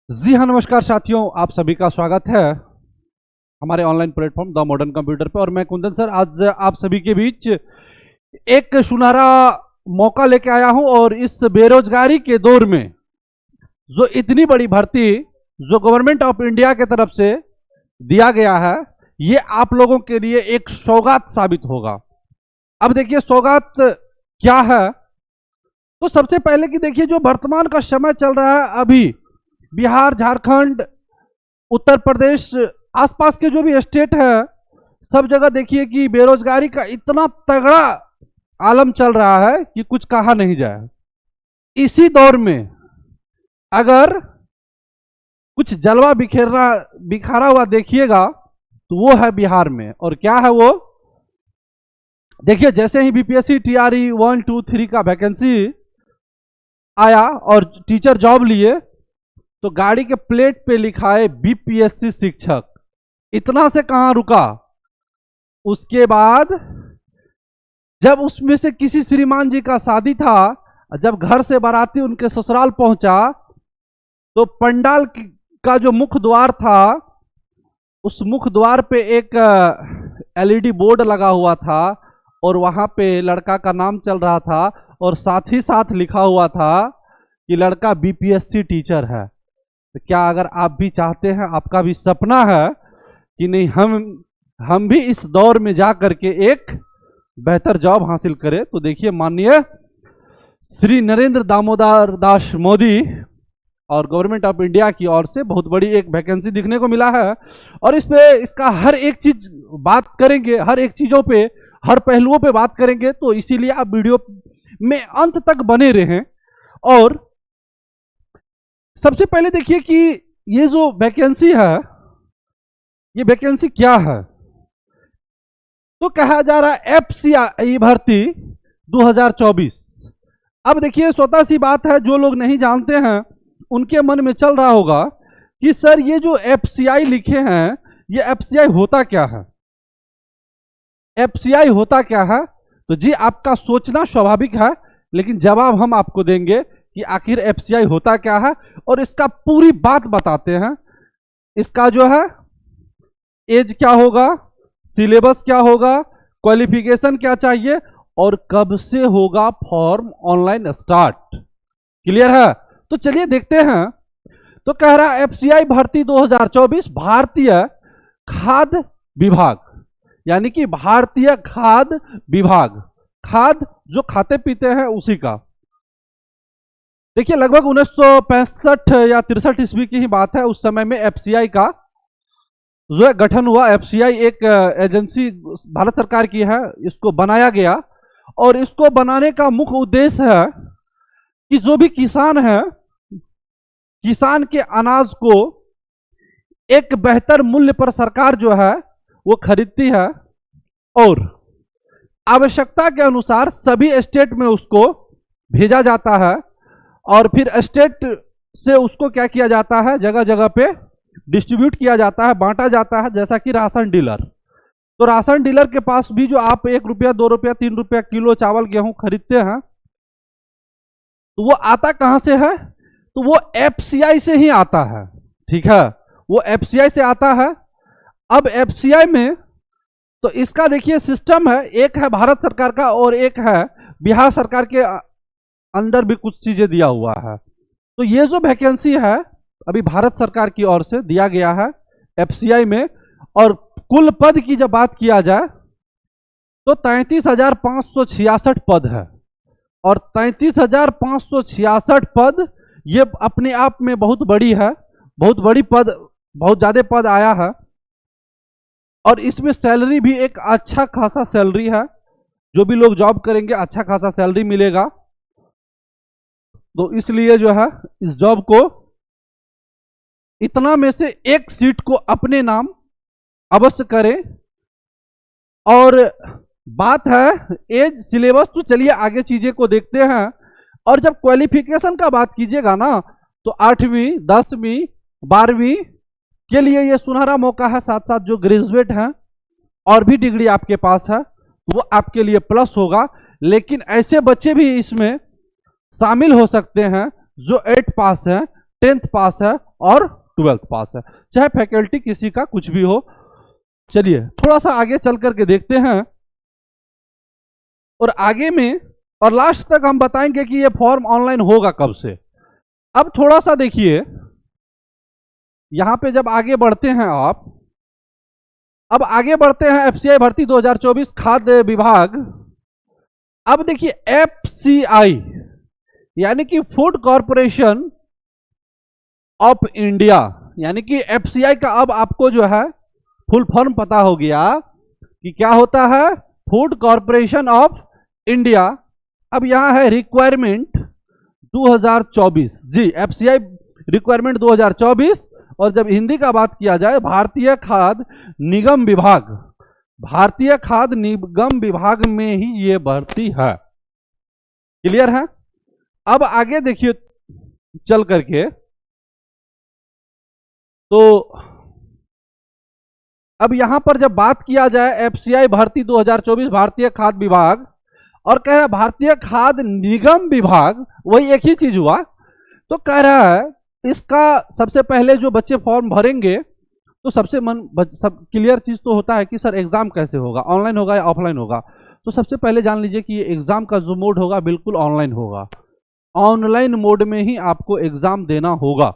जी हाँ, नमस्कार साथियों, आप सभी का स्वागत है हमारे online platform the modern computer पर। और मैं कुंदन सर आज आप सभी के बीच एक सुनहरा मौका लेके आया हूं। और इस बेरोजगारी के दौर में जो इतनी बड़ी भर्ती जो गवर्नमेंट ऑफ इंडिया की तरफ से दिया गया है, ये आप लोगों के लिए एक सौगात साबित होगा। अब देखिए सौगात क्या है। तो सबसे पहले कि देखिए जो वर्तमान का समय चल रहा है, अभी बिहार, झारखंड, उत्तर प्रदेश, आसपास के जो भी स्टेट है, सब जगह देखिए कि बेरोजगारी का इतना तगड़ा आलम चल रहा है कि कुछ कहा नहीं जाए। इसी दौर में अगर कुछ जलवा बिखारा हुआ देखिएगा तो वो है बिहार में। और क्या है वो, देखिए जैसे ही बीपीएससी टीआरई 1, 2, 3 का वैकेंसी आया और टीचर जॉब लिए तो गाड़ी के प्लेट पे लिखा है बीपीएससी शिक्षक। इतना से कहां रुका। उसके बाद जब उसमें से किसी श्रीमान जी का शादी था, जब घर से बाराती उनके ससुराल पहुंचा तो पंडाल का जो मुख्य द्वार था, उस मुख्य द्वार पे एक एलईडी बोर्ड लगा हुआ था और वहां पे लड़का का नाम चल रहा था और साथ ही साथ लिखा हुआ था कि लड़का बीपीएससी टीचर है। तो क्या अगर आप भी चाहते हैं, आपका भी सपना है कि नहीं हम भी इस दौर में जा करके एक बेहतर जॉब हासिल करें, तो देखिए माननीय श्री नरेंद्र दामोदर दास मोदी और गवर्नमेंट ऑफ इंडिया की ओर से बहुत बड़ी एक वैकेंसी दिखने को मिला है। और इस पे इसका हर एक चीज बात करेंगे, हर एक चीजों पे, हर पहलुओं पे बात करेंगे। तो इसीलिए आप वीडियो में अंत तक बने रहें। और सबसे पहले देखिए कि ये जो वैकेंसी है, ये वैकेंसी क्या है। तो कहा जा रहा है एफसीआई भर्ती 2024। अब देखिए स्वतः सी बात है, जो लोग नहीं जानते हैं उनके मन में चल रहा होगा कि सर ये जो एफसीआई लिखे हैं, ये एफसीआई होता क्या है। एफसीआई होता क्या है, तो जी आपका सोचना स्वाभाविक है, लेकिन जवाब हम आपको देंगे कि आखिर एफसीआई होता क्या है और इसका पूरी बात बताते हैं। इसका जो है एज क्या होगा, सिलेबस क्या होगा, क्वालिफिकेशन क्या चाहिए और कब से होगा फॉर्म ऑनलाइन स्टार्ट। क्लियर है। तो चलिए देखते हैं। तो कह रहा है एफसीआई भर्ती 2024 भारतीय खाद्य विभाग, यानी कि भारतीय खाद्य विभाग, खाद्य जो खाते पीते हैं उसी का। देखिए लगभग 1965 या 63 ईस्वी की ही बात है। उस समय में एफसीआई का जो गठन हुआ। एफसीआई एक एजेंसी भारत सरकार की है, इसको बनाया गया और इसको बनाने का मुख्य उद्देश्य है कि जो भी किसान है, किसान के अनाज को एक बेहतर मूल्य पर सरकार जो है वो खरीदती है और आवश्यकता के अनुसार सभी स्टेट में उसको भेजा जाता है और फिर स्टेट से उसको क्या किया जाता है, जगह जगह पे डिस्ट्रीब्यूट किया जाता है, बांटा जाता है। जैसा कि राशन डीलर, तो राशन डीलर के पास भी जो आप 1 रुपया, 2 रुपया, 3 रुपया किलो चावल गेहूं खरीदते हैं, तो वो आता कहां से है, तो वो एफसीआई से ही आता है। ठीक है, वो एफसीआई से आता है। अब एफसीआई में तो इसका देखिए सिस्टम है, एक है भारत सरकार का और एक है बिहार सरकार के अंडर भी कुछ चीजें दिया हुआ है। तो ये जो वैकेंसी है अभी भारत सरकार की ओर से दिया गया है एफसीआई में। और कुल पद की जब बात किया जाए तो 33,566 पद है। और 33,566 पद ये अपने आप में बहुत बड़ी है, बहुत बड़ी पद, बहुत ज्यादा पद आया है। और इसमें सैलरी भी एक अच्छा खासा सैलरी है, जो भी लोग जॉब करेंगे अच्छा खासा सैलरी मिलेगा। तो इसलिए जो है इस जॉब को, इतना में से एक सीट को अपने नाम अवश्य करें। और बात है एज, सिलेबस, तो चलिए आगे चीजें को देखते हैं। और जब क्वालिफिकेशन का बात कीजिएगा ना, तो 8वीं, 10वीं, 12वीं के लिए ये सुनहरा मौका है। साथ साथ जो ग्रेजुएट हैं और भी डिग्री आपके पास है वो आपके लिए प्लस होगा। लेकिन ऐसे बच्चे भी इसमें शामिल हो सकते हैं जो 8 पास है, 10th पास है और 12th पास है, चाहे फैकल्टी किसी का कुछ भी हो। चलिए थोड़ा सा आगे चल करके देखते हैं, और आगे में और लास्ट तक हम बताएंगे कि ये फॉर्म ऑनलाइन होगा कब से। अब थोड़ा सा देखिए, यहां पे जब आगे बढ़ते हैं आप, अब आगे बढ़ते हैं एफसीआई भर्ती 2024 खाद्य विभाग। अब देखिए एफसीआई यानी कि फूड कॉरपोरेशन ऑफ इंडिया, यानी कि एफसीआई का अब आपको जो है फुल फॉर्म पता हो गया कि क्या होता है, फूड कॉरपोरेशन ऑफ इंडिया। अब यहां है रिक्वायरमेंट 2024, जी एफसीआई रिक्वायरमेंट 2024। और जब हिंदी का बात किया जाए, भारतीय खाद्य निगम विभाग, भारतीय खाद्य निगम विभाग में ही ये भर्ती है। क्लियर है? अब आगे देखिए चल करके, तो अब यहां पर जब बात किया जाए एफसीआई भर्ती 2024 भारतीय खाद्य विभाग, और कह रहा है भारतीय खाद्य निगम विभाग, वही एक ही चीज हुआ। तो कह रहा है इसका सबसे पहले जो बच्चे फॉर्म भरेंगे, तो सबसे सब क्लियर चीज तो होता है कि सर एग्जाम कैसे होगा, ऑनलाइन होगा या ऑफलाइन होगा। तो सबसे पहले जान लीजिए कि एग्जाम का जो मोड होगा बिल्कुल ऑनलाइन होगा। ऑनलाइन मोड में ही आपको एग्जाम देना होगा।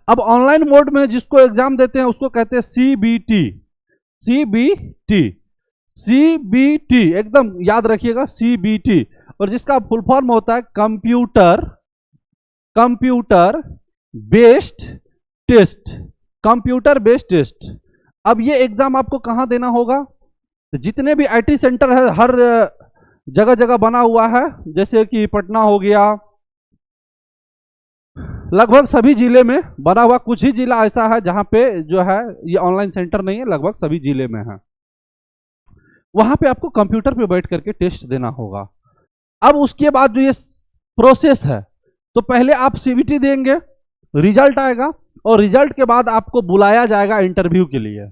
अब ऑनलाइन मोड में जिसको एग्जाम देते हैं उसको कहते हैं सीबीटी। सीबीटी, सीबीटी एकदम याद रखिएगा, सीबीटी। और जिसका फुल फॉर्म होता है computer based test, computer based test. अब ये एग्जाम आपको कहां देना होगा, तो जितने भी आईटी सेंटर है हर जगह जगह बना हुआ है, जैसे कि पटना हो गया, लगभग सभी जिले में बना हुआ। कुछ ही जिला ऐसा है जहां पे जो है ये ऑनलाइन सेंटर नहीं है, लगभग सभी जिले में है। वहां पे आपको कंप्यूटर पे बैठ करके टेस्ट देना होगा। अब उसके बाद जो ये प्रोसेस है, तो पहले आप सीबीटी देंगे, रिजल्ट आएगा, और रिजल्ट के बाद आपको बुलाया जाएगा इंटरव्यू के लिए।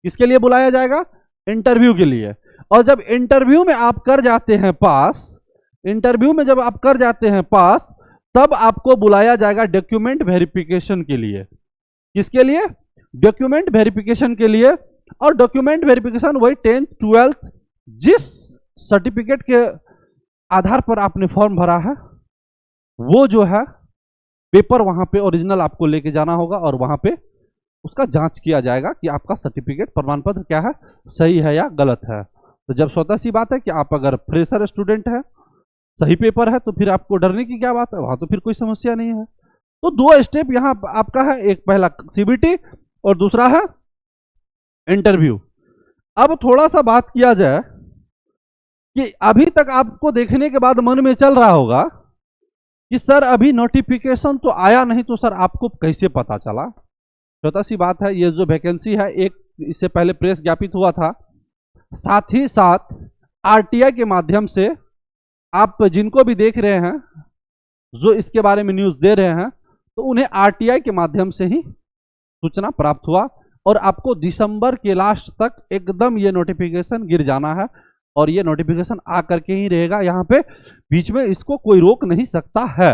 किसके लिए बुलाया जाएगा? इंटरव्यू के लिए। और जब इंटरव्यू में आप कर जाते हैं पास, इंटरव्यू में जब आप कर जाते हैं पास, तब आपको बुलाया जाएगा डॉक्यूमेंट वेरिफिकेशन के लिए। किसके लिए? डॉक्यूमेंट वेरिफिकेशन के लिए। और डॉक्यूमेंट वेरिफिकेशन वही 10th 12th जिस सर्टिफिकेट के आधार पर आपने फॉर्म भरा है, वो जो है पेपर वहां पे ओरिजिनल आपको लेके जाना होगा, और वहां पे उसका जांच किया जाएगा कि आपका सर्टिफिकेट प्रमाण पत्र क्या है, सही है या गलत है। तो जब स्वतः सी बात है कि आप अगर फ्रेशर स्टूडेंट है, सही पेपर है, तो फिर आपको डरने की क्या बात है, वहां तो फिर कोई समस्या नहीं है। तो दो स्टेप यहां आपका है, एक पहला सीबीटी और दूसरा है इंटरव्यू। अब थोड़ा सा बात किया जाए कि अभी तक आपको देखने के बाद मन में चल रहा होगा कि सर अभी नोटिफिकेशन तो आया नहीं, तो सर आपको कैसे पता चला। छोटा सी बात है, ये जो वैकेंसी है एक इससे पहले प्रेस ज्ञापित हुआ था, साथ ही साथ आरटीआई के माध्यम से आप जिनको भी देख रहे हैं, जो इसके बारे में न्यूज़ दे रहे हैं, तो उन्हें आरटीआई के माध्यम से ही सूचना प्राप्त हुआ, और आपको दिसंबर के लास्ट तक एकदम ये नोटिफिकेशन गिर जाना है, और ये नोटिफिकेशन आकर के ही रहेगा। यहाँ पे बीच में इसको कोई रोक नहीं सकता है।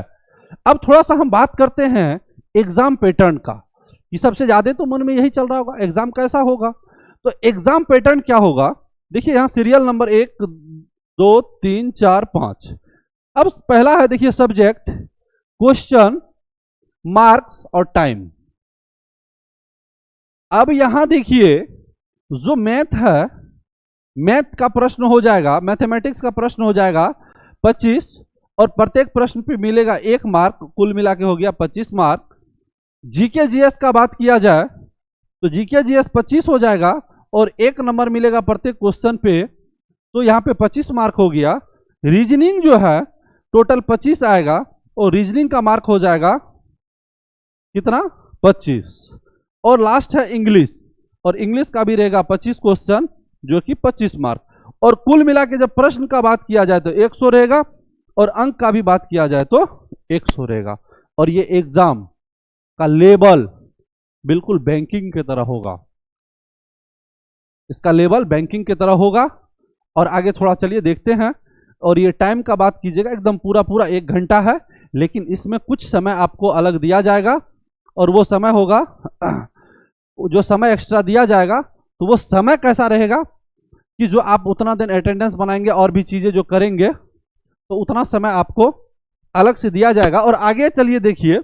अब थोड़ा सा हम बात करते हैं एग्जाम पैटर्न का, कि सबसे ज्यादा तो मन में यही चल रहा होगा एग्जाम कैसा होगा। तो एग्जाम पैटर्न क्या होगा, देखिए यहाँ सीरियल नंबर 1 2 3 4 5। अब पहला है देखिए सब्जेक्ट, क्वेश्चन, मार्क्स और टाइम। अब यहां देखिए जो मैथ है, मैथ का प्रश्न हो जाएगा, मैथमेटिक्स का प्रश्न हो जाएगा 25, और प्रत्येक प्रश्न पे मिलेगा 1 मार्क, कुल मिला के हो गया 25 मार्क। जीके जीएस का बात किया जाए तो जीके जीएस 25 हो जाएगा, और 1 नंबर मिलेगा प्रत्येक क्वेश्चन पे, तो यहाँ पे 25 मार्क हो गया। रीजनिंग जो है टोटल 25 आएगा, और रीजनिंग का मार्क हो जाएगा कितना, 25। और लास्ट है इंग्लिश, और इंग्लिश का भी रहेगा 25 क्वेश्चन, जो कि 25 मार्क। और कुल मिला के जब प्रश्न का बात किया जाए तो 100 रहेगा, और अंक का भी बात किया जाए तो 100 रहेगा। और ये एग्जाम का लेवल बिल्कुल बैंकिंग की तरह होगा, इसका लेवल बैंकिंग की तरह होगा। और आगे थोड़ा चलिए देखते हैं। और ये टाइम का बात कीजिएगा, एकदम पूरा 1 घंटा है, लेकिन इसमें कुछ समय आपको अलग दिया जाएगा, और वो समय होगा जो समय एक्स्ट्रा दिया जाएगा, तो वो समय कैसा रहेगा कि जो आप उतना दिन अटेंडेंस बनाएंगे और भी चीजें जो करेंगे तो उतना समय आपको अलग से दिया जाएगा। और आगे चलिए देखिए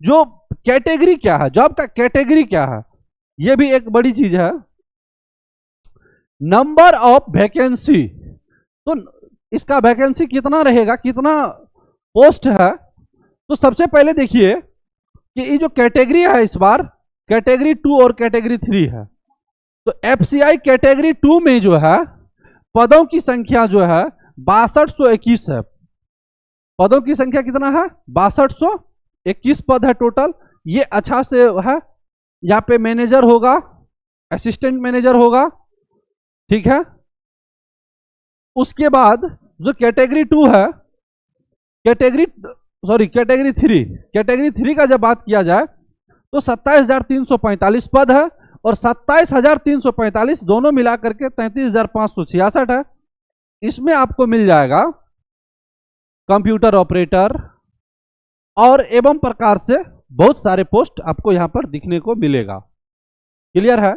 जो कैटेगरी क्या है, जॉब का कैटेगरी क्या है, ये भी एक बड़ी चीज है। नंबर ऑफ वैकेंसी, तो इसका वैकेंसी कितना रहेगा, कितना पोस्ट है। तो सबसे पहले देखिए कि ये जो कैटेगरी है इस बार कैटेगरी 2 और कैटेगरी 3 है। तो एफसीआई कैटेगरी 2 में जो है पदों की संख्या जो है 6221 है। पदों की संख्या कितना है, 6221 पद है टोटल। ये अच्छा से है, यहाँ पे मैनेजर होगा, असिस्टेंट मैनेजर होगा, ठीक है। उसके बाद जो कैटेगरी 2 है, कैटेगरी 3 का जब बात किया जाए तो 27,345 पद है और 27,345 दोनों मिलाकर के 33,566 है। इसमें आपको मिल जाएगा कंप्यूटर ऑपरेटर और एवं प्रकार से बहुत सारे पोस्ट आपको यहां पर दिखने को मिलेगा। क्लियर है।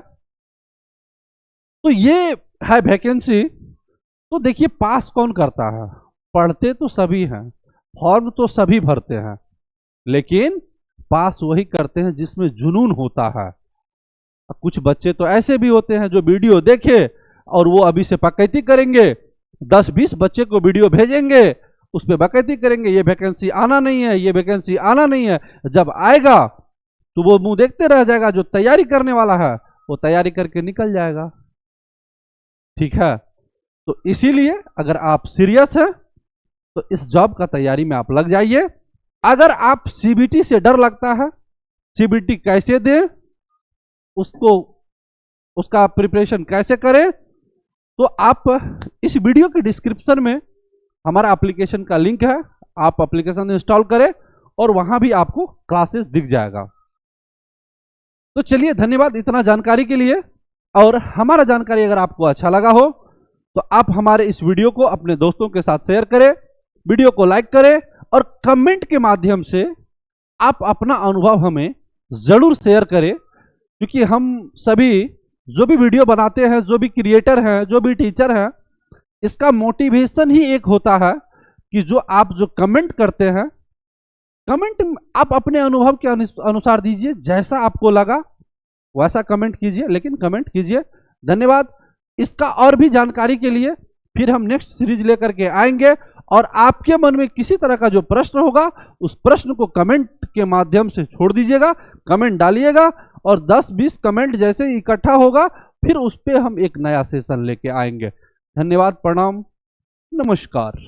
तो ये है वैकेंसी। तो देखिए पास कौन करता है, पढ़ते तो सभी हैं, फॉर्म तो सभी भरते हैं, लेकिन पास वही करते हैं जिसमें जुनून होता है। कुछ बच्चे तो ऐसे भी होते हैं जो वीडियो देखे और वो अभी से बकैती करेंगे, 10-20 बच्चे को वीडियो भेजेंगे, उस पर बकैती करेंगे, ये वैकेंसी आना नहीं है, ये वैकेंसी आना नहीं है। जब आएगा तो वो मुंह देखते रह जाएगा, जो तैयारी करने वाला है वो तैयारी करके निकल जाएगा। ठीक है। तो इसीलिए अगर आप सीरियस हैं तो इस जॉब का तैयारी में आप लग जाइए। अगर आप सीबीटी से डर लगता है, सीबीटी कैसे दें, उसका प्रिपरेशन कैसे करें, तो आप इस वीडियो के डिस्क्रिप्शन में हमारा एप्लीकेशन का लिंक है, आप एप्लीकेशन इंस्टॉल करें और वहां भी आपको क्लासेस दिख जाएगा। तो चलिए धन्यवाद इतना जानकारी के लिए। और हमारा जानकारी अगर आपको अच्छा लगा हो तो आप हमारे इस वीडियो को अपने दोस्तों के साथ शेयर करें, वीडियो को लाइक करें और कमेंट के माध्यम से आप अपना अनुभव हमें जरूर शेयर करें, क्योंकि हम सभी जो भी वीडियो बनाते हैं, जो भी क्रिएटर हैं, जो भी टीचर हैं, इसका मोटिवेशन ही एक होता है कि जो आप जो कमेंट करते हैं, कमेंट आप अपने अनुभव के अनुसार दीजिए, जैसा आपको लगा वैसा कमेंट कीजिए, लेकिन कमेंट कीजिए। धन्यवाद। इसका और भी जानकारी के लिए फिर हम नेक्स्ट सीरीज लेकर के आएंगे और आपके मन में किसी तरह का जो प्रश्न होगा उस प्रश्न को कमेंट के माध्यम से छोड़ दीजिएगा, कमेंट डालिएगा और 10-20 कमेंट जैसे इकट्ठा होगा फिर उस पर हम एक नया सेशन लेके आएंगे। धन्यवाद, प्रणाम, नमस्कार।